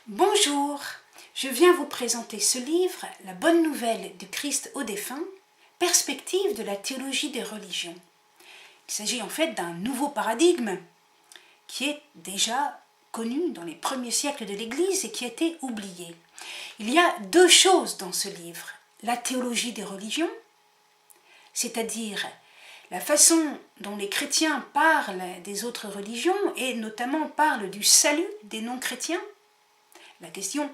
Bonjour, je viens vous présenter ce livre, La bonne nouvelle du Christ aux défunts, perspective de la théologie des religions. Il s'agit en fait d'un nouveau paradigme qui est déjà connu dans les premiers siècles de l'Église et qui a été oublié. Il y a deux choses dans ce livre, la théologie des religions, c'est-à-dire la façon dont les chrétiens parlent des autres religions et notamment parlent du salut des non-chrétiens. La question,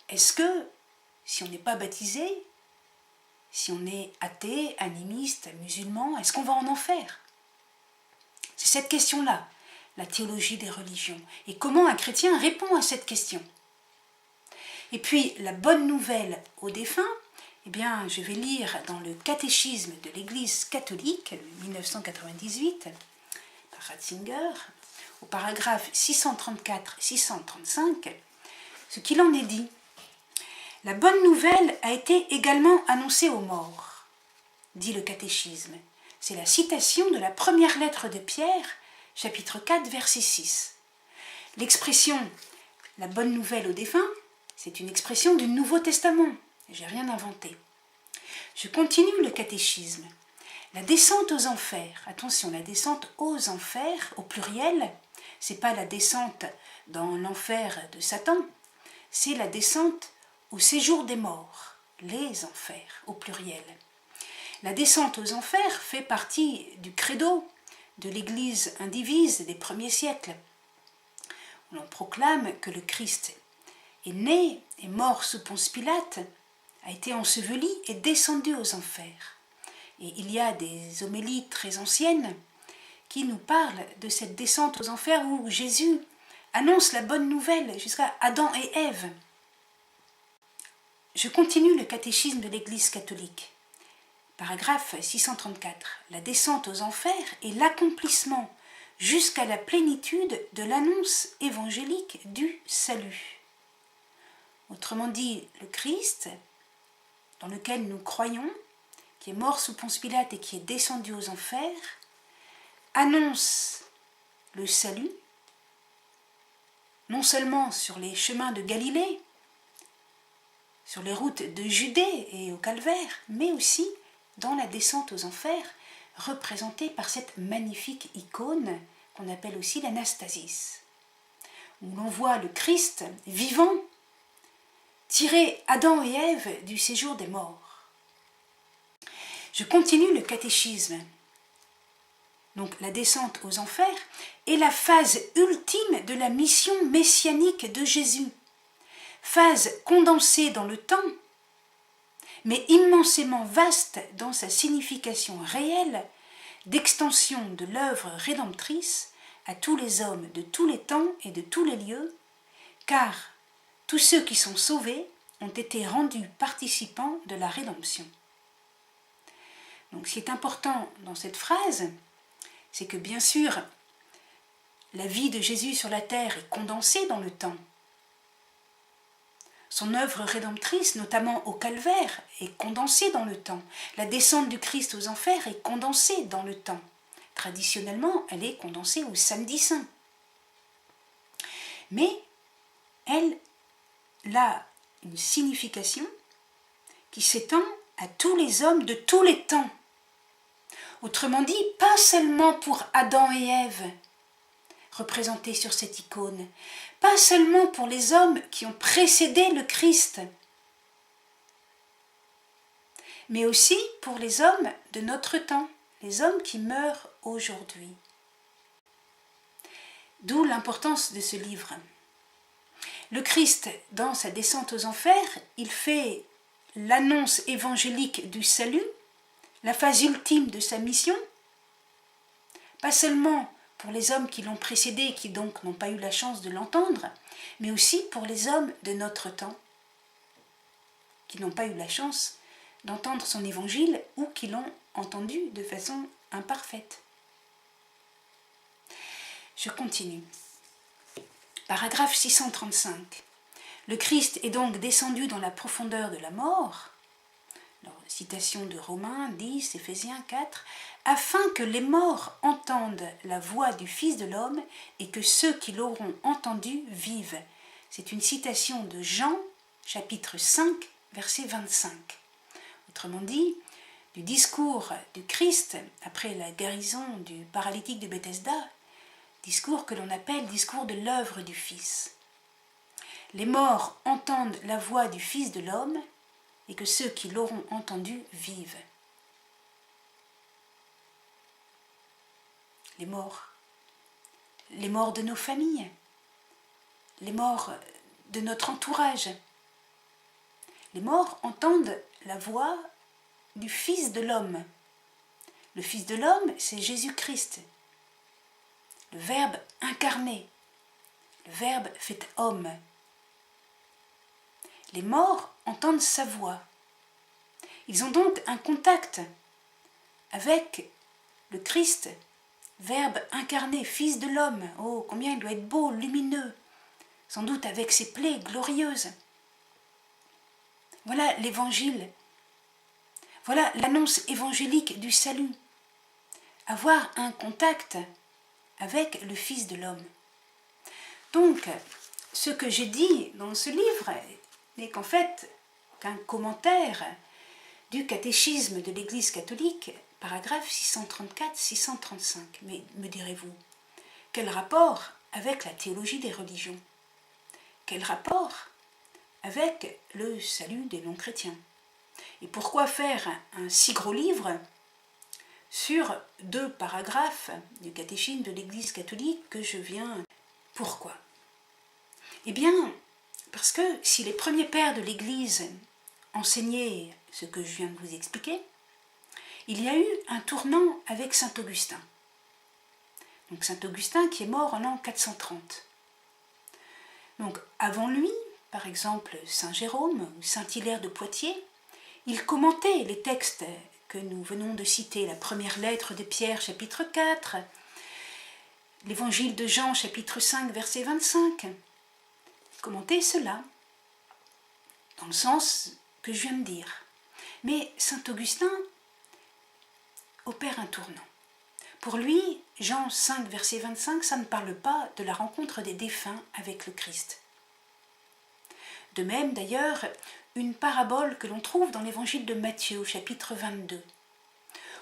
est-ce que, si on n'est pas baptisé, si on est athée, animiste, musulman, est-ce qu'on va en enfer? C'est cette question-là, la théologie des religions. Et comment un chrétien répond à cette question? Et puis, la bonne nouvelle aux défunts, eh bien, je vais lire dans le catéchisme de l'Église catholique, 1998, par Ratzinger, au paragraphe 634-635, ce qu'il en est dit. La bonne nouvelle a été également annoncée aux morts, dit le catéchisme. C'est la citation de la première lettre de Pierre, chapitre 4, verset 6. L'expression « la bonne nouvelle aux défunts », c'est une expression du Nouveau Testament. J'ai rien inventé. Je continue le catéchisme. La descente aux enfers, attention, la descente aux enfers, au pluriel, c'est pas la descente dans l'enfer de Satan, c'est la descente au séjour des morts, les enfers, au pluriel. La descente aux enfers fait partie du credo de l'Église indivise des premiers siècles. On proclame que le Christ est né, est mort sous Ponce Pilate, a été enseveli et descendu aux enfers. Et il y a des homélies très anciennes qui nous parlent de cette descente aux enfers où Jésus annonce la bonne nouvelle jusqu'à Adam et Ève. Je continue le catéchisme de l'Église catholique. Paragraphe 634. La descente aux enfers est l'accomplissement jusqu'à la plénitude de l'annonce évangélique du salut. Autrement dit, le Christ, dans lequel nous croyons, qui est mort sous Ponce Pilate et qui est descendu aux enfers, annonce le salut, non seulement sur les chemins de Galilée, sur les routes de Judée et au calvaire, mais aussi dans la descente aux enfers, représentée par cette magnifique icône qu'on appelle aussi l'Anastasis, où l'on voit le Christ vivant tirer Adam et Ève du séjour des morts. Je continue le catéchisme. Donc la descente aux enfers est la phase ultime de la mission messianique de Jésus, phase condensée dans le temps, mais immensément vaste dans sa signification réelle d'extension de l'œuvre rédemptrice à tous les hommes de tous les temps et de tous les lieux, car tous ceux qui sont sauvés ont été rendus participants de la rédemption. Donc ce qui est important dans cette phrase, c'est que bien sûr, la vie de Jésus sur la terre est condensée dans le temps. Son œuvre rédemptrice, notamment au calvaire, est condensée dans le temps. La descente du Christ aux enfers est condensée dans le temps. Traditionnellement, elle est condensée au samedi saint. Mais elle a une signification qui s'étend à tous les hommes de tous les temps. Autrement dit, pas seulement pour Adam et Ève, représentés sur cette icône, pas seulement pour les hommes qui ont précédé le Christ, mais aussi pour les hommes de notre temps, les hommes qui meurent aujourd'hui. D'où l'importance de ce livre. Le Christ, dans sa descente aux enfers, il fait l'annonce évangélique du salut, la phase ultime de sa mission, pas seulement pour les hommes qui l'ont précédé et qui donc n'ont pas eu la chance de l'entendre, mais aussi pour les hommes de notre temps, qui n'ont pas eu la chance d'entendre son évangile ou qui l'ont entendu de façon imparfaite. Je continue. Paragraphe 635. Le Christ est donc descendu dans la profondeur de la mort, alors, citation de Romains 10, Éphésiens 4, afin que les morts entendent la voix du Fils de l'homme et que ceux qui l'auront entendu vivent. C'est une citation de Jean, chapitre 5, verset 25. Autrement dit, du discours du Christ après la guérison du paralytique de Bethesda, discours que l'on appelle discours de l'œuvre du Fils. Les morts entendent la voix du Fils de l'homme et que ceux qui l'auront entendu vivent. Les morts de nos familles, les morts de notre entourage. Les morts entendent la voix du Fils de l'homme. Le Fils de l'homme, c'est Jésus-Christ, le Verbe incarné, le Verbe fait homme. Les morts entendent sa voix. Ils ont donc un contact avec le Christ, Verbe incarné, Fils de l'homme. Oh, combien il doit être beau, lumineux, sans doute avec ses plaies glorieuses. Voilà l'évangile. Voilà l'annonce évangélique du salut. Avoir un contact avec le Fils de l'homme. Donc, ce que j'ai dit dans ce livre n'est qu'en fait qu'un commentaire du catéchisme de l'Église catholique, paragraphe 634-635. Mais me direz-vous, quel rapport avec la théologie des religions? Quel rapport avec le salut des non-chrétiens? Et pourquoi faire un si gros livre sur 2 paragraphes du catéchisme de l'Église catholique que je viens... Pourquoi? Eh bien, parce que si les premiers pères de l'Église enseignaient ce que je viens de vous expliquer, il y a eu un tournant avec saint Augustin. Donc saint Augustin qui est mort en l'an 430. Donc avant lui, par exemple saint Jérôme ou saint Hilaire de Poitiers, ils commentaient les textes que nous venons de citer, la première lettre de Pierre, chapitre 4, l'évangile de Jean, chapitre 5, verset 25. Ils commentaient cela, dans le sens que je viens de dire. Mais saint Augustin opère un tournant. Pour lui, Jean 5, verset 25, ça ne parle pas de la rencontre des défunts avec le Christ. De même, d'ailleurs, une parabole que l'on trouve dans l'évangile de Matthieu, au chapitre 22,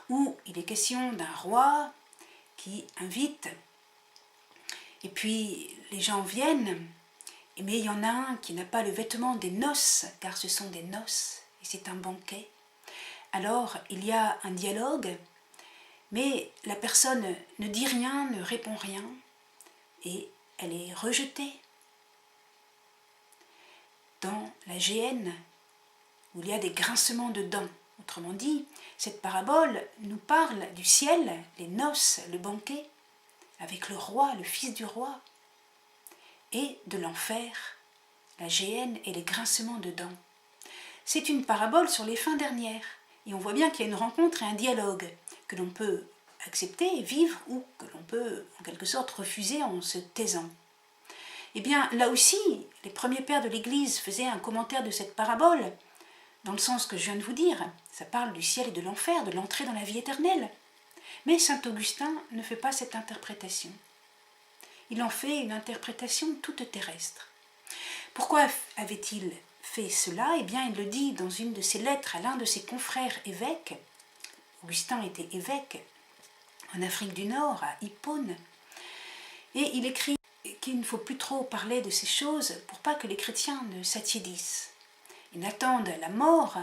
où il est question d'un roi qui invite, et puis les gens viennent, mais il y en a un qui n'a pas le vêtement des noces, car ce sont des noces, et c'est un banquet. Alors, il y a un dialogue, mais la personne ne dit rien, ne répond rien, et elle est rejetée dans la géhenne, où il y a des grincements de dents. Autrement dit, cette parabole nous parle du ciel, les noces, le banquet, avec le roi, le fils du roi, et de l'enfer, la géhenne et les grincements de dents. C'est une parabole sur les fins dernières, et on voit bien qu'il y a une rencontre et un dialogue que l'on peut accepter, vivre, ou que l'on peut en quelque sorte refuser en se taisant. Eh bien, là aussi, les premiers pères de l'Église faisaient un commentaire de cette parabole, dans le sens que je viens de vous dire. Ça parle du ciel et de l'enfer, de l'entrée dans la vie éternelle. Mais saint Augustin ne fait pas cette interprétation. Il en fait une interprétation toute terrestre. Pourquoi avait-il fait cela? Eh bien, il le dit dans une de ses lettres à l'un de ses confrères évêques. Augustin était évêque en Afrique du Nord, à Hippone. Et il écrit qu'il ne faut plus trop parler de ces choses pour pas que les chrétiens ne s'attiédissent. Ils n'attendent la mort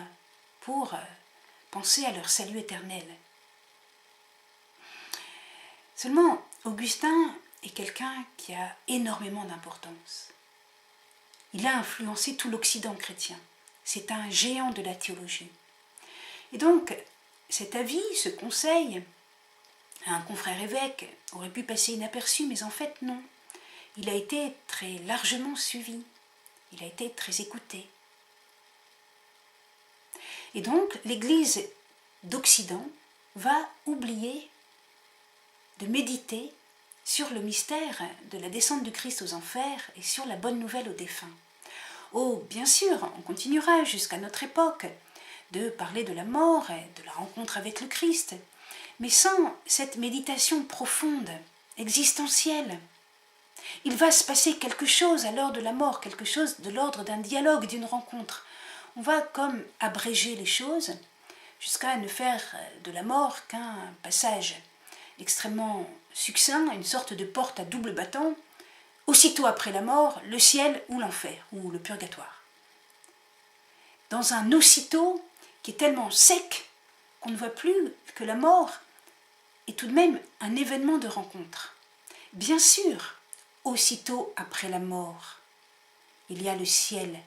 pour penser à leur salut éternel. Seulement, Augustin est quelqu'un qui a énormément d'importance. Il a influencé tout l'Occident chrétien. C'est un géant de la théologie. Et donc, cet avis, ce conseil, à un confrère évêque aurait pu passer inaperçu, mais en fait non. Il a été très largement suivi. Il a été très écouté. Et donc, l'Église d'Occident va oublier de méditer sur le mystère de la descente du Christ aux enfers et sur la bonne nouvelle aux défunts. Oh, bien sûr, on continuera jusqu'à notre époque de parler de la mort et de la rencontre avec le Christ, mais sans cette méditation profonde, existentielle, Il va se passer quelque chose à l'heure de la mort, quelque chose de l'ordre d'un dialogue, d'une rencontre. On va comme abréger les choses jusqu'à ne faire de la mort qu'un passage extrêmement succinct, une sorte de porte à double battant, aussitôt après la mort, le ciel ou l'enfer, ou le purgatoire. Dans un aussitôt qui est tellement sec qu'on ne voit plus que la mort est tout de même un événement de rencontre. Bien sûr, aussitôt après la mort, il y a le ciel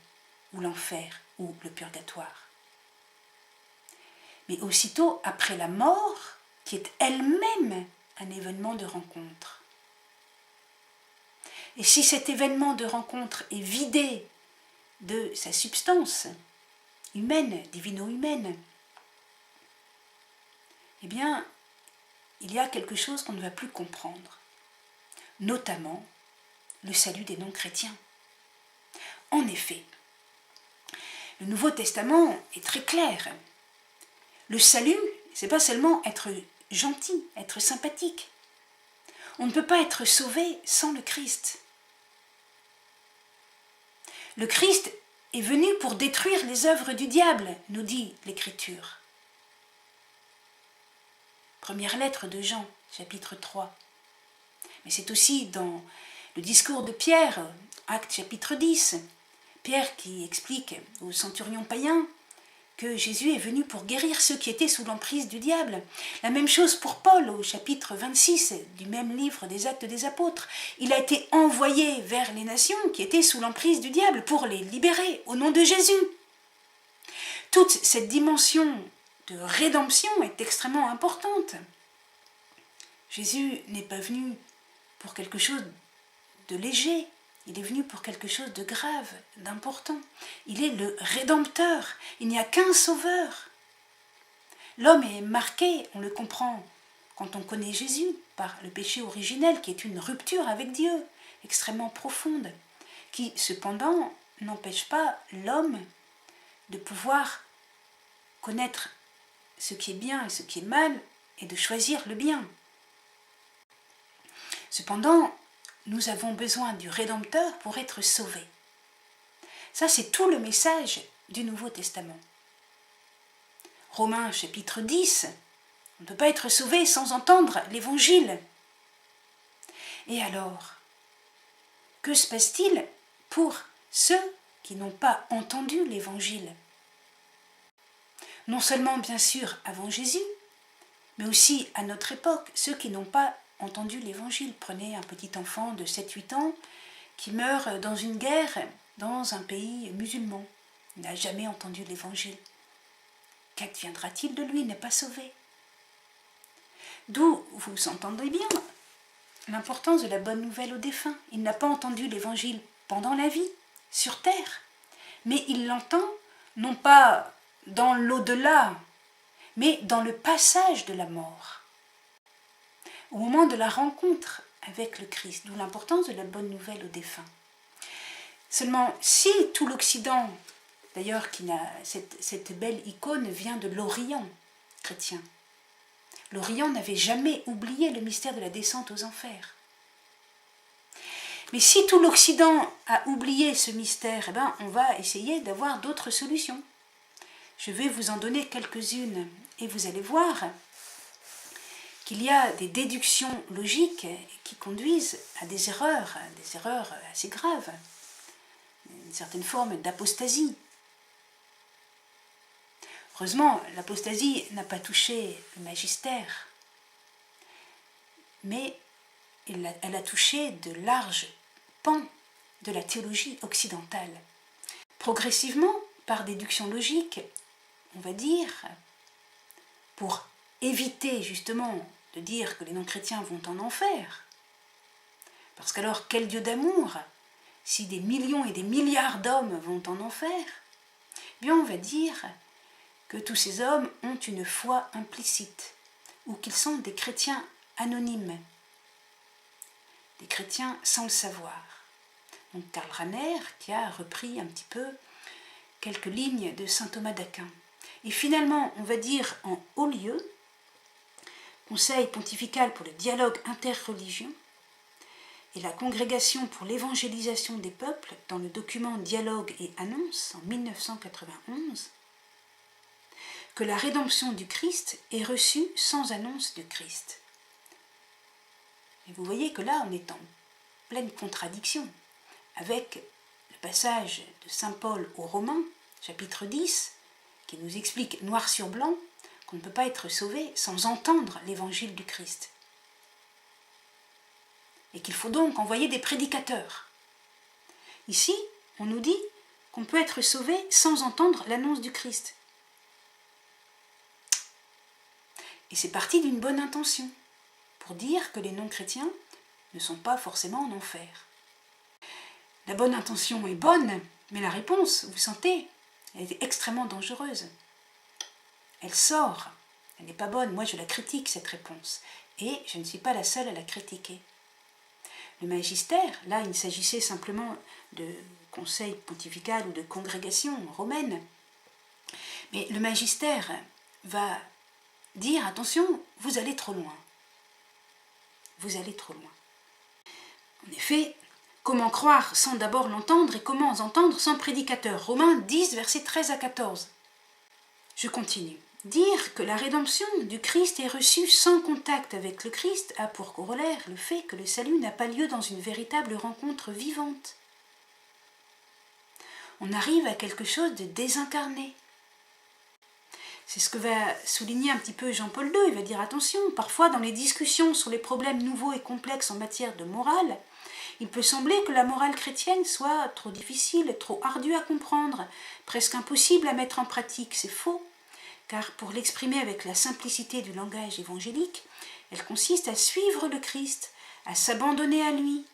ou l'enfer ou le purgatoire. Mais aussitôt après la mort, qui est elle-même un événement de rencontre. Et si cet événement de rencontre est vidé de sa substance humaine, divino-humaine, eh bien, il y a quelque chose qu'on ne va plus comprendre, notamment le salut des non-chrétiens. En effet, le Nouveau Testament est très clair. Le salut, c'est pas seulement être gentil, être sympathique. On ne peut pas être sauvé sans le Christ. Le Christ est venu pour détruire les œuvres du diable, nous dit l'Écriture. Première lettre de Jean, chapitre 3. Mais c'est aussi dans le discours de Pierre, acte chapitre 10. Pierre qui explique au centurion païen que Jésus est venu pour guérir ceux qui étaient sous l'emprise du diable. La même chose pour Paul au chapitre 26 du même livre des Actes des Apôtres. Il a été envoyé vers les nations qui étaient sous l'emprise du diable pour les libérer au nom de Jésus. Toute cette dimension de rédemption est extrêmement importante. Jésus n'est pas venu pour quelque chose de léger, il est venu pour quelque chose de grave, d'important. Il est le Rédempteur, il n'y a qu'un sauveur. L'homme est marqué, on le comprend quand on connaît Jésus, par le péché originel qui est une rupture avec Dieu, extrêmement profonde, qui cependant n'empêche pas l'homme de pouvoir connaître ce qui est bien et ce qui est mal et de choisir le bien. Cependant, nous avons besoin du Rédempteur pour être sauvés. Ça, c'est tout le message du Nouveau Testament. Romains chapitre 10, on ne peut pas être sauvé sans entendre l'Évangile. Et alors, que se passe-t-il pour ceux qui n'ont pas entendu l'Évangile? Non seulement, bien sûr, avant Jésus, mais aussi à notre époque, ceux qui n'ont pas entendu l'Évangile. Prenez un petit enfant de 7-8 ans qui meurt dans une guerre dans un pays musulman. Il n'a jamais entendu l'Évangile. Qu'adviendra-t-il de lui? Il n'est pas sauvé. D'où vous entendez bien l'importance de la bonne nouvelle aux défunts. Il n'a pas entendu l'Évangile pendant la vie, sur terre, mais il l'entend non pas dans l'au-delà, mais dans le passage de la mort. Au moment de la rencontre avec le Christ, d'où l'importance de la bonne nouvelle aux défunts. Seulement, si tout l'Occident, d'ailleurs cette belle icône vient de l'Orient chrétien, l'Orient n'avait jamais oublié le mystère de la descente aux enfers. Mais si tout l'Occident a oublié ce mystère, eh ben, on va essayer d'avoir d'autres solutions. Je vais vous en donner quelques-unes et vous allez voir qu'il y a des déductions logiques qui conduisent à des erreurs assez graves, une certaine forme d'apostasie. Heureusement, l'apostasie n'a pas touché le magistère, mais elle a touché de larges pans de la théologie occidentale. Progressivement, par déduction logique, on va dire, pour éviter justement de dire que les non-chrétiens vont en enfer. Parce qu'alors, quel Dieu d'amour, si des millions et des milliards d'hommes vont en enfer? Eh bien, on va dire que tous ces hommes ont une foi implicite, ou qu'ils sont des chrétiens anonymes, des chrétiens sans le savoir. Donc Karl Rahner, qui a repris un petit peu quelques lignes de saint Thomas d'Aquin. Et finalement, on va dire en haut lieu, Conseil pontifical pour le dialogue interreligion, et la Congrégation pour l'évangélisation des peuples dans le document Dialogue et annonce en 1991 que la rédemption du Christ est reçue sans annonce du Christ. Et vous voyez que là, on est en pleine contradiction avec le passage de saint Paul aux Romains, chapitre 10, qui nous explique noir sur blanc qu'on ne peut pas être sauvé sans entendre l'évangile du Christ. Et qu'il faut donc envoyer des prédicateurs. Ici, on nous dit qu'on peut être sauvé sans entendre l'annonce du Christ. Et c'est parti d'une bonne intention, pour dire que les non-chrétiens ne sont pas forcément en enfer. La bonne intention est bonne, mais la réponse, vous sentez, elle est extrêmement dangereuse. Elle sort, elle n'est pas bonne, moi je la critique cette réponse, et je ne suis pas la seule à la critiquer. Le magistère, là il s'agissait simplement de conseil pontifical ou de congrégation romaine, mais le magistère va dire attention, vous allez trop loin. Vous allez trop loin. En effet, comment croire sans d'abord l'entendre et comment entendre sans prédicateur? Romains 10, versets 13 à 14. Je continue. Dire que la rédemption du Christ est reçue sans contact avec le Christ a pour corollaire le fait que le salut n'a pas lieu dans une véritable rencontre vivante. On arrive à quelque chose de désincarné. C'est ce que va souligner un petit peu Jean-Paul II. Il va dire attention, parfois dans les discussions sur les problèmes nouveaux et complexes en matière de morale, il peut sembler que la morale chrétienne soit trop difficile, trop ardue à comprendre, presque impossible à mettre en pratique. C'est faux. Car pour l'exprimer avec la simplicité du langage évangélique, elle consiste à suivre le Christ, à s'abandonner à lui,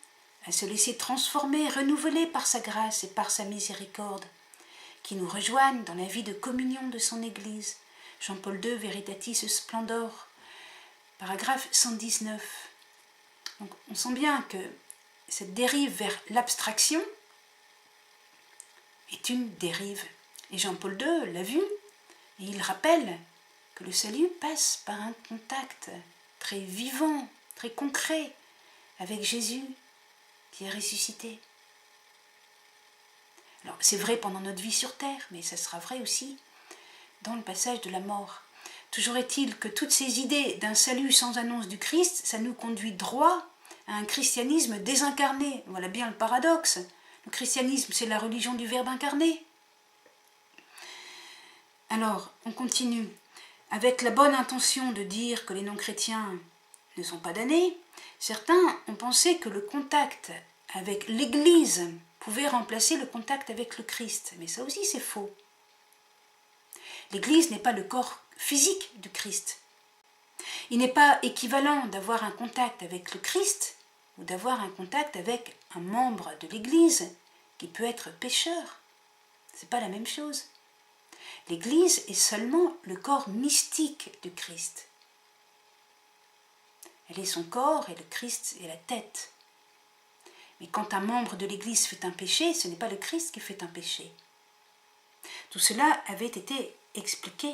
à se laisser transformer, renouveler par sa grâce et par sa miséricorde, qui nous rejoignent dans la vie de communion de son Église. Jean-Paul II, Veritatis Splendor, paragraphe 119. Donc, on sent bien que cette dérive vers l'abstraction est une dérive. Et Jean-Paul II l'a vu. Et il rappelle que le salut passe par un contact très vivant, très concret avec Jésus qui est ressuscité. Alors c'est vrai pendant notre vie sur terre, mais ça sera vrai aussi dans le passage de la mort. Toujours est-il que toutes ces idées d'un salut sans annonce du Christ, ça nous conduit droit à un christianisme désincarné. Voilà bien le paradoxe. Le christianisme, c'est la religion du Verbe incarné. Alors, on continue. Avec la bonne intention de dire que les non-chrétiens ne sont pas damnés, certains ont pensé que le contact avec l'Église pouvait remplacer le contact avec le Christ. Mais ça aussi, c'est faux. L'Église n'est pas le corps physique du Christ. Il n'est pas équivalent d'avoir un contact avec le Christ ou d'avoir un contact avec un membre de l'Église qui peut être pécheur. Ce n'est pas la même chose. L'Église est seulement le corps mystique du Christ. Elle est son corps et le Christ est la tête. Mais quand un membre de l'Église fait un péché, ce n'est pas le Christ qui fait un péché. Tout cela avait été expliqué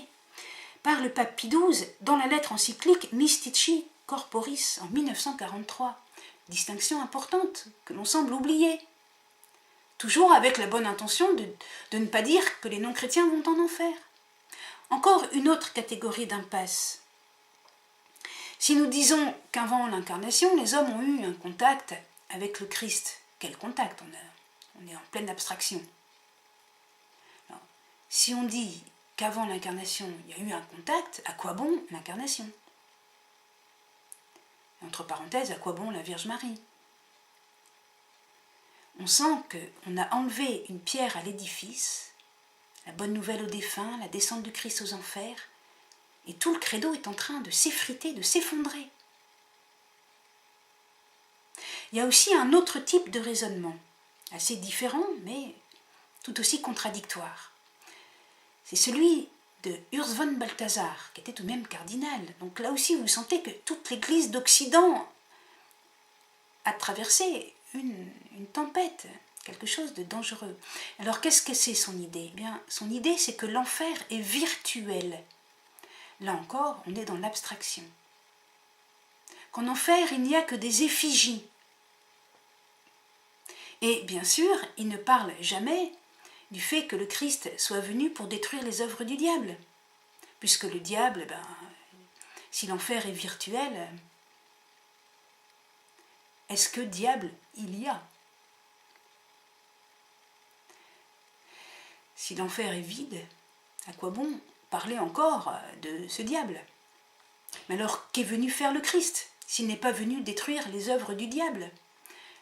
par le pape Pie XII dans la lettre encyclique Mystici Corporis en 1943. Distinction importante que l'on semble oublier. Toujours avec la bonne intention de ne pas dire que les non-chrétiens vont en enfer. Encore une autre catégorie d'impasse. Si nous disons qu'avant l'incarnation, les hommes ont eu un contact avec le Christ, quel contact on est en pleine abstraction. Alors, si on dit qu'avant l'incarnation, il y a eu un contact, à quoi bon l'incarnation? Entre parenthèses, à quoi bon la Vierge Marie? On sent qu'on a enlevé une pierre à l'édifice, la bonne nouvelle aux défunts, la descente du Christ aux enfers, et tout le credo est en train de s'effriter, de s'effondrer. Il y a aussi un autre type de raisonnement, assez différent, mais tout aussi contradictoire. C'est celui de Urs von Balthasar, qui était tout de même cardinal. Donc là aussi, vous sentez que toute l'Église d'Occident a traversé une tempête, quelque chose de dangereux. Alors qu'est-ce que c'est son idée? Eh bien, son idée, c'est que l'enfer est virtuel. Là encore, on est dans l'abstraction. Qu'en enfer, il n'y a que des effigies. Et bien sûr, il ne parle jamais du fait que le Christ soit venu pour détruire les œuvres du diable. Puisque le diable, si l'enfer est virtuel, est-ce que diable il y a? Si l'enfer est vide, à quoi bon parler encore de ce diable? Mais alors, qu'est venu faire le Christ, s'il n'est pas venu détruire les œuvres du diable?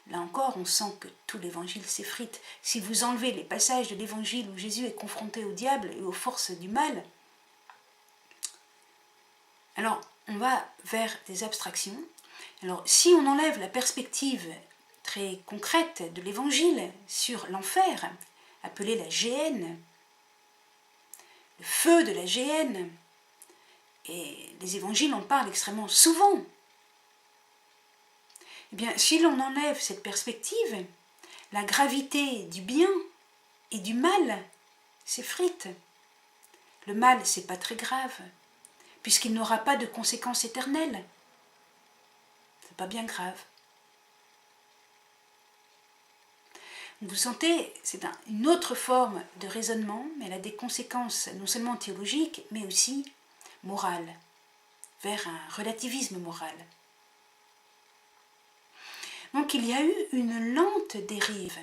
Là encore, on sent que tout l'évangile s'effrite. Si vous enlevez les passages de l'évangile où Jésus est confronté au diable et aux forces du mal, alors on va vers des abstractions. Alors, si on enlève la perspective très concrète de l'évangile sur l'enfer, appelé la géhenne, le feu de la géhenne, et les évangiles en parlent extrêmement souvent. Eh bien, si l'on enlève cette perspective, la gravité du bien et du mal s'effrite. Le mal, c'est pas très grave, puisqu'il n'aura pas de conséquences éternelles. C'est pas bien grave. Vous sentez, c'est une autre forme de raisonnement, mais elle a des conséquences non seulement théologiques, mais aussi morales, vers un relativisme moral. Donc il y a eu une lente dérive.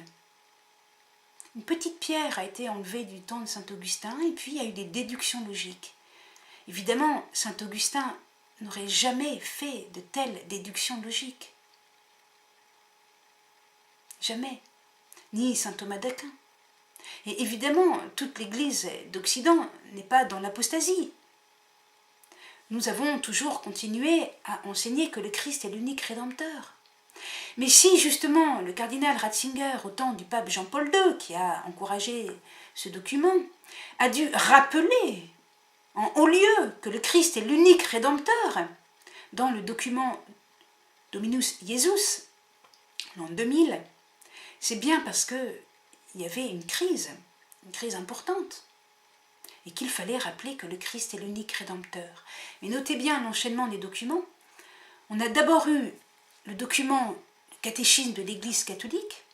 Une petite pierre a été enlevée du temps de saint Augustin, et puis il y a eu des déductions logiques. Évidemment, saint Augustin n'aurait jamais fait de telles déductions logiques. Jamais. Ni saint Thomas d'Aquin. Et évidemment, toute l'Église d'Occident n'est pas dans l'apostasie. Nous avons toujours continué à enseigner que le Christ est l'unique Rédempteur. Mais si justement le cardinal Ratzinger, au temps du pape Jean-Paul II, qui a encouragé ce document, a dû rappeler en haut lieu que le Christ est l'unique Rédempteur, dans le document Dominus Iesus, l'an 2000, c'est bien parce qu'il y avait une crise importante, et qu'il fallait rappeler que le Christ est l'unique Rédempteur. Mais notez bien l'enchaînement des documents. On a d'abord eu le document le catéchisme de l'Église catholique,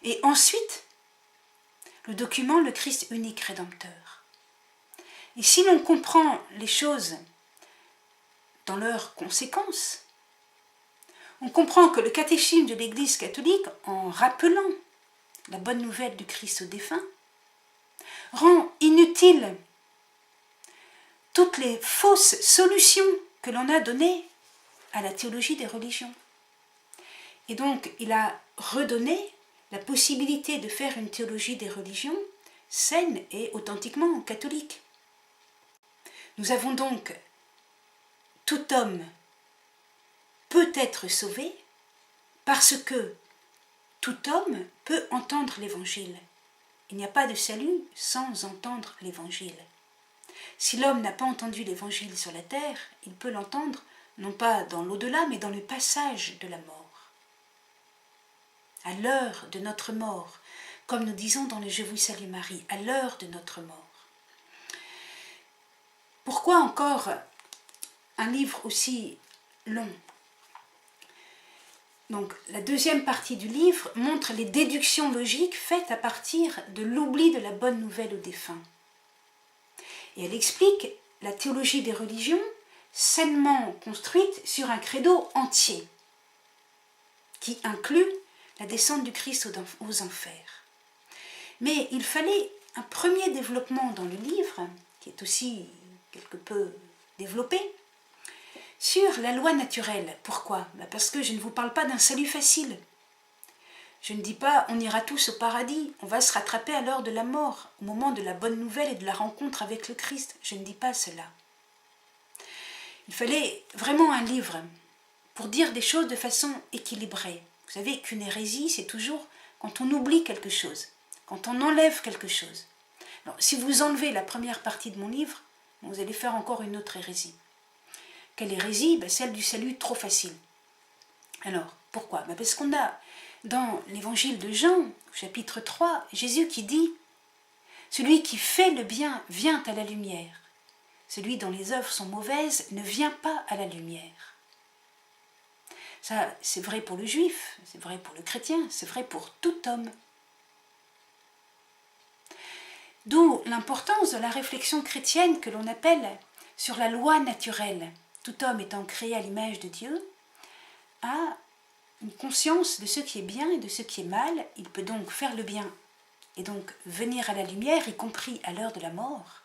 et ensuite le document le Christ unique Rédempteur. Et si l'on comprend les choses dans leurs conséquences, on comprend que le catéchisme de l'Église catholique, en rappelant la bonne nouvelle du Christ aux défunts, rend inutile toutes les fausses solutions que l'on a données à la théologie des religions. Et donc, il a redonné la possibilité de faire une théologie des religions saine et authentiquement catholique. Nous avons donc tout homme peut être sauvé parce que tout homme peut entendre l'Évangile. Il n'y a pas de salut sans entendre l'Évangile. Si l'homme n'a pas entendu l'Évangile sur la terre, il peut l'entendre non pas dans l'au-delà, mais dans le passage de la mort. À l'heure de notre mort, comme nous disons dans le Je vous salue Marie, à l'heure de notre mort. Pourquoi encore un livre aussi long ? Donc, la deuxième partie du livre montre les déductions logiques faites à partir de l'oubli de la bonne nouvelle aux défunts. Et elle explique la théologie des religions sainement construite sur un credo entier, qui inclut la descente du Christ aux enfers. Mais il fallait un premier développement dans le livre, qui est aussi quelque peu développé, sur la loi naturelle. Pourquoi ? Parce que je ne vous parle pas d'un salut facile. Je ne dis pas on ira tous au paradis, on va se rattraper à l'heure de la mort, au moment de la bonne nouvelle et de la rencontre avec le Christ. Je ne dis pas cela. Il fallait vraiment un livre pour dire des choses de façon équilibrée. Vous savez qu'une hérésie, c'est toujours quand on oublie quelque chose, quand on enlève quelque chose. Alors, si vous enlevez la première partie de mon livre, vous allez faire encore une autre hérésie. Quelle hérésie ? Celle du salut trop facile. Alors, pourquoi ? Parce qu'on a dans l'évangile de Jean, au chapitre 3, Jésus qui dit « Celui qui fait le bien vient à la lumière. Celui dont les œuvres sont mauvaises ne vient pas à la lumière. » Ça, c'est vrai pour le juif, c'est vrai pour le chrétien, c'est vrai pour tout homme. D'où l'importance de la réflexion chrétienne que l'on appelle sur la loi naturelle. Tout homme étant créé à l'image de Dieu a une conscience de ce qui est bien et de ce qui est mal. Il peut donc faire le bien et donc venir à la lumière, y compris à l'heure de la mort,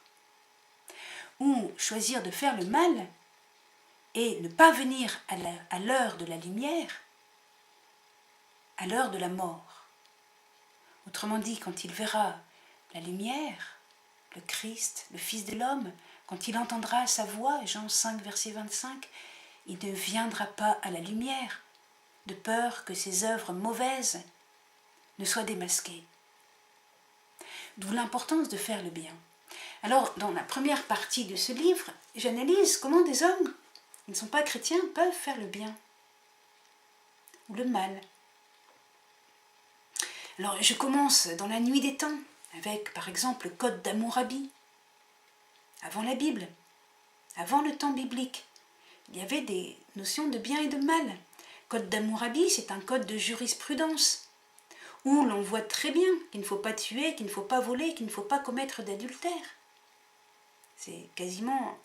ou choisir de faire le mal et ne pas venir à l'heure de la lumière, à l'heure de la mort. Autrement dit, quand il verra la lumière, le Christ, le Fils de l'homme, quand il entendra sa voix, Jean 5, verset 25, il ne viendra pas à la lumière, de peur que ses œuvres mauvaises ne soient démasquées. D'où l'importance de faire le bien. Alors, dans la première partie de ce livre, j'analyse comment des hommes qui ne sont pas chrétiens peuvent faire le bien ou le mal. Alors, je commence dans la nuit des temps, avec par exemple le code d'Hammurabi. Avant la Bible, avant le temps biblique, il y avait des notions de bien et de mal. Le code d'Hammurabi, c'est un code de jurisprudence, où l'on voit très bien qu'il ne faut pas tuer, qu'il ne faut pas voler, qu'il ne faut pas commettre d'adultère. C'est quasiment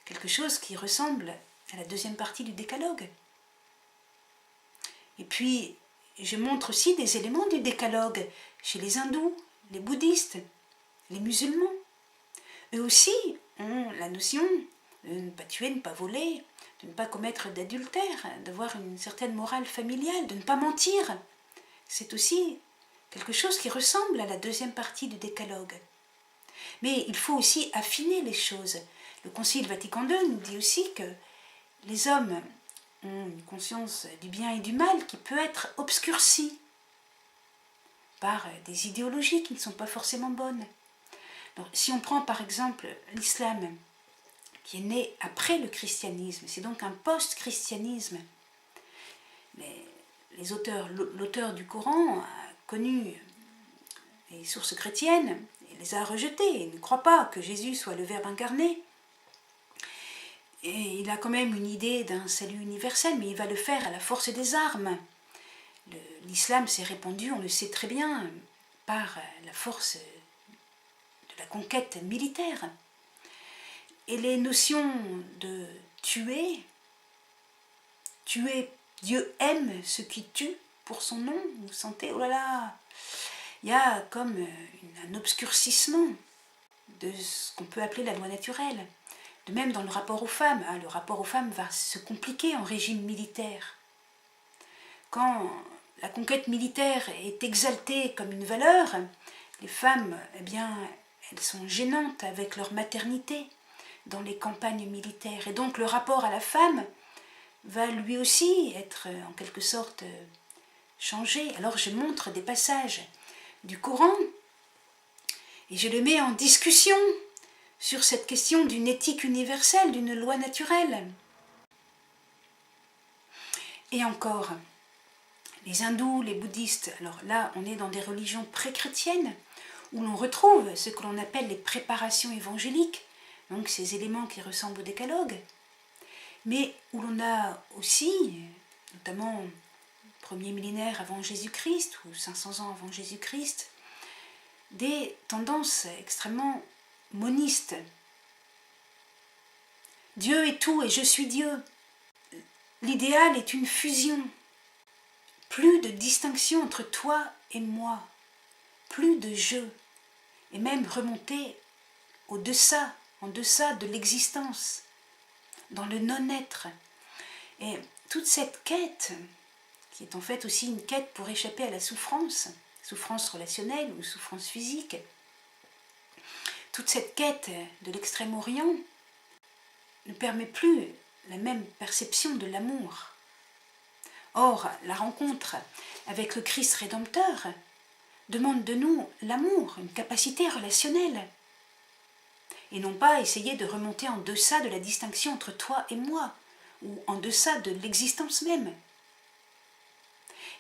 quelque chose qui ressemble à la deuxième partie du décalogue. Et puis, je montre aussi des éléments du décalogue chez les hindous, les bouddhistes, les musulmans. Eux aussi ont la notion de ne pas tuer, de ne pas voler, de ne pas commettre d'adultère, d'avoir une certaine morale familiale, de ne pas mentir. C'est aussi quelque chose qui ressemble à la deuxième partie du décalogue. Mais il faut aussi affiner les choses. Le Concile Vatican II nous dit aussi que les hommes ont une conscience du bien et du mal qui peut être obscurcie par des idéologies qui ne sont pas forcément bonnes. Donc, si on prend par exemple l'islam, qui est né après le christianisme, c'est donc un post-christianisme. L'auteur du Coran a connu les sources chrétiennes et les a rejetées. Il ne croit pas que Jésus soit le Verbe incarné. Et il a quand même une idée d'un salut universel, mais il va le faire à la force des armes. L'islam s'est répandu, on le sait très bien, par la force de la conquête militaire. Et les notions de tuer, Dieu aime ceux qui tuent pour son nom, vous sentez, oh là là, il y a comme un obscurcissement de ce qu'on peut appeler la loi naturelle. De même dans le rapport aux femmes, le rapport aux femmes va se compliquer en régime militaire. Quand la conquête militaire est exaltée comme une valeur, les femmes, eh bien, elles sont gênantes avec leur maternité dans les campagnes militaires. Et donc le rapport à la femme va lui aussi être en quelque sorte changé. Alors je montre des passages du Coran et je le mets en discussion sur cette question d'une éthique universelle, d'une loi naturelle. Et encore, les hindous, les bouddhistes, alors là on est dans des religions pré-chrétiennes où l'on retrouve ce que l'on appelle les préparations évangéliques, donc ces éléments qui ressemblent au décalogue, mais où l'on a aussi, notamment premier millénaire avant Jésus-Christ ou 500 ans avant Jésus-Christ, des tendances extrêmement monistes. Dieu est tout et je suis Dieu. L'idéal est une fusion. Plus de distinction entre toi et moi. Plus de je. Et même remonter en deçà de l'existence, dans le non-être. Et toute cette quête, qui est en fait aussi une quête pour échapper à la souffrance relationnelle ou souffrance physique, toute cette quête de l'Extrême-Orient ne permet plus la même perception de l'amour. Or, la rencontre avec le Christ Rédempteur demande de nous l'amour, une capacité relationnelle, et non pas essayer de remonter en deçà de la distinction entre toi et moi, ou en deçà de l'existence même.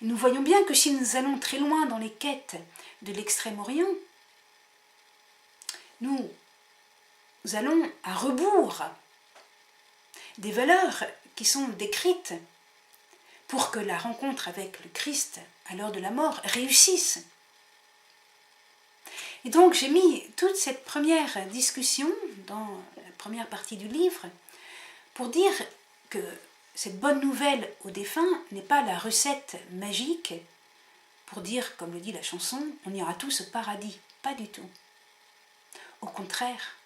Et nous voyons bien que si nous allons très loin dans les quêtes de l'Extrême-Orient, nous allons à rebours des valeurs qui sont décrites pour que la rencontre avec le Christ à l'heure de la mort réussisse. Et donc j'ai mis toute cette première discussion dans la première partie du livre pour dire que cette bonne nouvelle aux défunts n'est pas la recette magique pour dire, comme le dit la chanson, on ira tous au paradis. Pas du tout. Au contraire,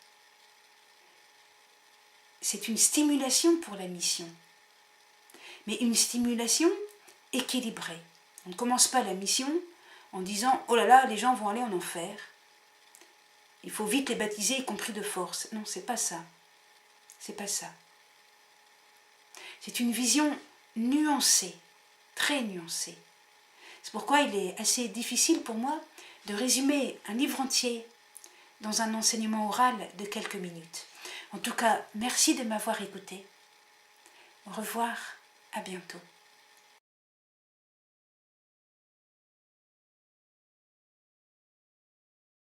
c'est une stimulation pour la mission, mais une stimulation équilibrée. On ne commence pas la mission en disant « Oh là là, les gens vont aller en enfer, il faut vite les baptiser, y compris de force. » Non, c'est pas ça. C'est pas ça. C'est une vision nuancée, très nuancée. C'est pourquoi il est assez difficile pour moi de résumer un livre entier dans un enseignement oral de quelques minutes. En tout cas, merci de m'avoir écouté. Au revoir, à bientôt.